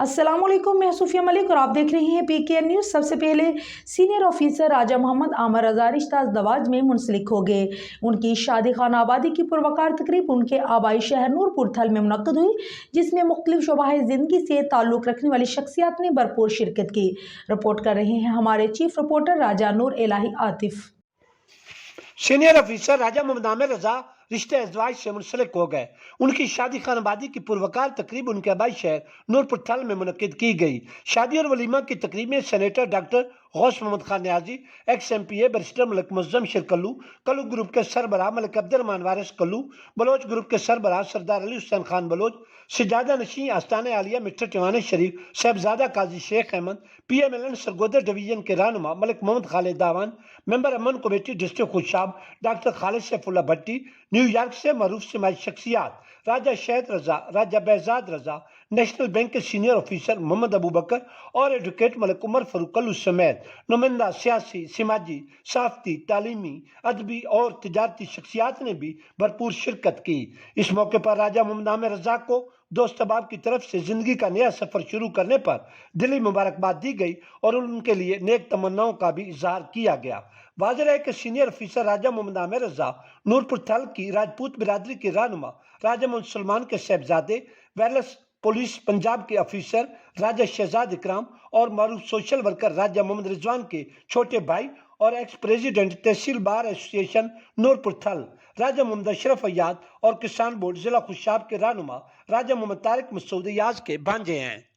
अस्सलाम वालेकुम, मैं सूफिया मलिक और आप देख रहे हैं PKN न्यूज़। सबसे पहले सीनियर ऑफिसर राजा मोहम्मद आमर रजा रिश्ता दवाज में मुंसलिक हो गए। उनकी शादी खाना आबादी की पुरवकार तकरीब उनके आबाई शहर नूरपुर थल में मुनक्कद हुई, जिसमें मुख्तलिफ शोबाए ज़िंदगी से ताल्लुक़ रखने वाली शख्सियात ने भरपूर शिरकत की। रिपोर्ट कर रहे हैं हमारे चीफ रिपोर्टर राजा नूर इलाही आतिफ। सीनियर ऑफिसर राजा मोहम्मद आमिर रजा रिश्ते अज़वाज से मुंसलिक हो गए। उनकी शादी खानबादी की पुरवकार तकरीब उनके आबाई शहर नूरपुर थल में मुनक्किद की गई। शादी और वलीमा की तकरीब में senator doctor Ghaus Mohammad Khan Niazi, x MPA barrister Malik Muazzam शेर कल्लू ग्रुप के सरबराह मलिक अब्दुर्रहमान वारिस कल्लू, बलोच ग्रुप के सरबराह सरदार अली हुसैन खान बलोच, सजादा नशी आस्ताने आलिया मिस्टर टिवाने शरीफ, साहबजादा काजी शेख अहमद, PMLN सरगोदर डिवीजन के रहनुमा मलिक मोहम्मद खालिद दावान, मेंबर अमन committee district Khushab doctor Khalid Saifullah भट्टी, न्यूयॉर्क से मरूफ समाजी शख्सियात राजा शहद रजा, राजा बेहजाद रजा, नेशनल बैंक के सीनियर ऑफिसर मोहम्मद अबू बकर और एडवोकेट मलिक उमर फरूक कल्लू समेत नुमाइंदा सियासी, समाजी, सहाफ़ती, तालीमी, अदबी और तिजारती शख्सियात ने भी भरपूर शिरकत की। इस मौके पर राजा मोहम्मद आमिर रजा को दोस्त अहबाब की तरफ से जिंदगी का नया सफर शुरू करने पर दिली मुबारकबाद दी गई और उनके लिए नेक तमन्नाओं का भी इजहार किया गया। वाज़ेह है कि सीनियर ऑफिसर राजा मोहम्मद आमिर रजा नूरपुर थल की राजपूत बिरादरी के रहनुमा राजा मोहम्मद सलमान के साहबजादे, वायरलेस पुलिस पंजाब के ऑफिसर राजा शहजाद इकराम और मारूफ सोशल वर्कर राजा मोहम्मद रिजवान के छोटे भाई और एक्स प्रेसिडेंट तहसील बार एसोसिएशन नूरपुर थल राजा मोहम्मद अशरफ अय्याद और किसान बोर्ड जिला खुशाब के रहनुमा राजा मोहम्मद तारिक मसूद याज के भांजे हैं।